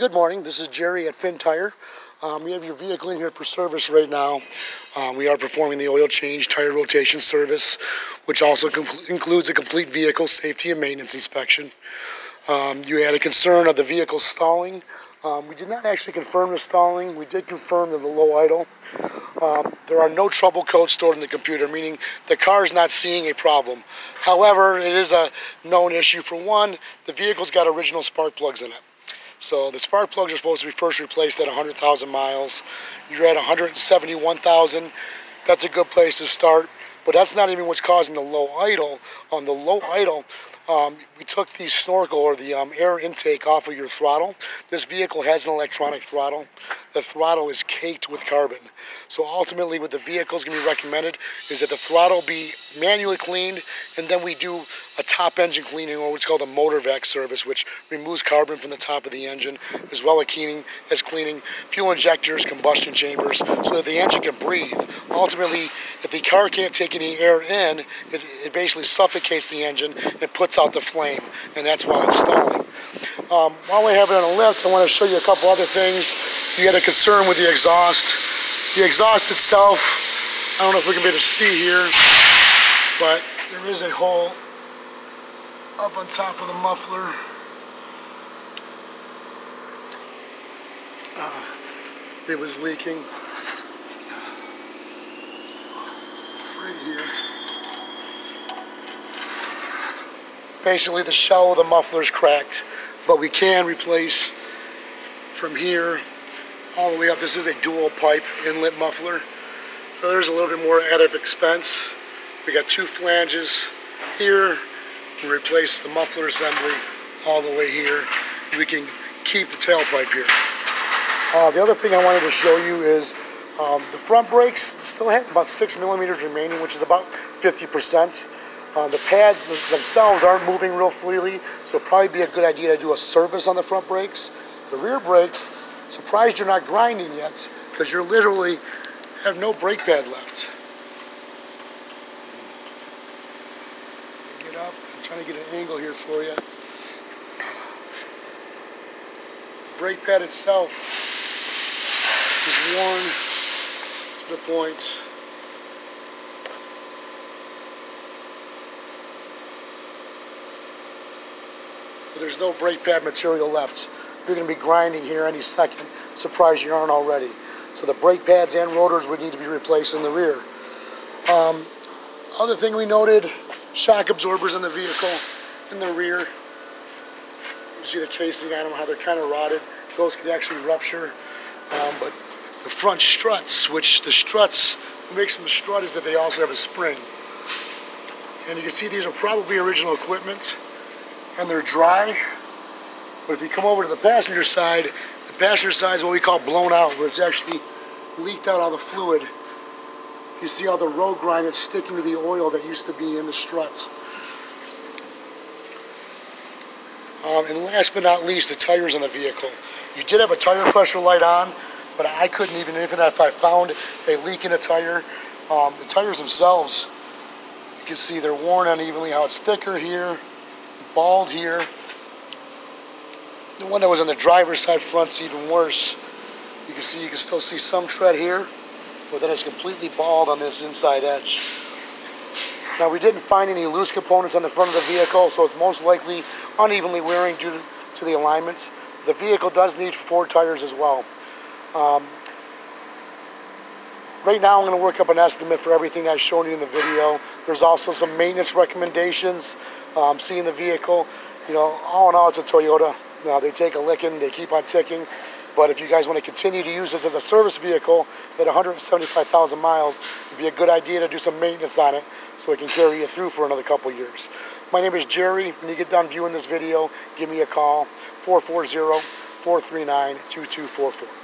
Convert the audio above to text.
Good morning, this is Jerry at Finn Tire. We have your vehicle in here for service right now. We are performing the oil change tire rotation service, which also includes a complete vehicle safety and maintenance inspection. You had a concern of the vehicle stalling. We did not actually confirm the stalling. We did confirm the low idle. There are no trouble codes stored in the computer, meaning the car is not seeing a problem. However, it is a known issue. For one, the vehicle's got original spark plugs in it. So the spark plugs are supposed to be first replaced at 100,000 miles. You're at 171,000. That's a good place to start. But that's not even what's causing the low idle. On the low idle, we took the snorkel or the air intake off of your throttle. This vehicle has an electronic throttle. The throttle is caked with carbon. So ultimately what the vehicle is going to be recommended is that the throttle be manually cleaned, and then we do a top engine cleaning, or what's called a motor vac service, which removes carbon from the top of the engine, as well as cleaning fuel injectors, combustion chambers, so that the engine can breathe. Ultimately, if the car can't take any air in, it basically suffocates the engine and puts out the flame, and that's why it's stalling. While we have it on the lift, I want to show you a couple other things. You had a concern with the exhaust. The exhaust itself, I don't know if we can be able to see here, but there is a hole up on top of the muffler. It was leaking right here. Basically, the shell of the muffler is cracked, but we can replace from here all the way up. This is a dual pipe inlet muffler, so there's a little bit more added expense. We got two flanges here. We replace the muffler assembly all the way here. We can keep the tailpipe here. The other thing I wanted to show you is the front brakes still have about 6 millimeters remaining, which is about 50%. The pads themselves aren't moving real freely, so it'd probably be a good idea to do a service on the front brakes. The rear brakes, surprised you're not grinding yet, because you literally have no brake pad left. Get up, I'm trying to get an angle here for you. The brake pad itself is worn to the point. But there's no brake pad material left. You're going to be grinding here any second. Surprised you aren't already. So the brake pads and rotors would need to be replaced in the rear. Other thing we noted, shock absorbers in the vehicle in the rear. You see the casing on them, how they're kind of rotted. Those could actually rupture. But the front struts, which the struts, what makes them strut is that they also have a spring. And you can see these are probably original equipment, and they're dry. But if you come over to the passenger side is what we call blown out, where it's actually leaked out all the fluid. You see all the road grind that's sticking to the oil that used to be in the strut. And last but not least, the tires on the vehicle. You did have a tire pressure light on, but I couldn't even if I found a leak in a tire. The tires themselves, you can see they're worn unevenly, how it's thicker here, bald here. The one that was on the driver's side front's even worse. You can still see some tread here, but then it's completely bald on this inside edge. Now, we didn't find any loose components on the front of the vehicle, so it's most likely unevenly wearing due to the alignments. The vehicle does need 4 tires as well. Right now I'm going to work up an estimate for everything I've shown you in the video. There's also some maintenance recommendations. Seeing the vehicle, you know, all in all, it's a Toyota. Now, they take a licking, they keep on ticking. But if you guys want to continue to use this as a service vehicle at 175,000 miles, it'd be a good idea to do some maintenance on it so it can carry you through for another couple years. My name is Jerry. When you get done viewing this video, give me a call, 440-439-2244.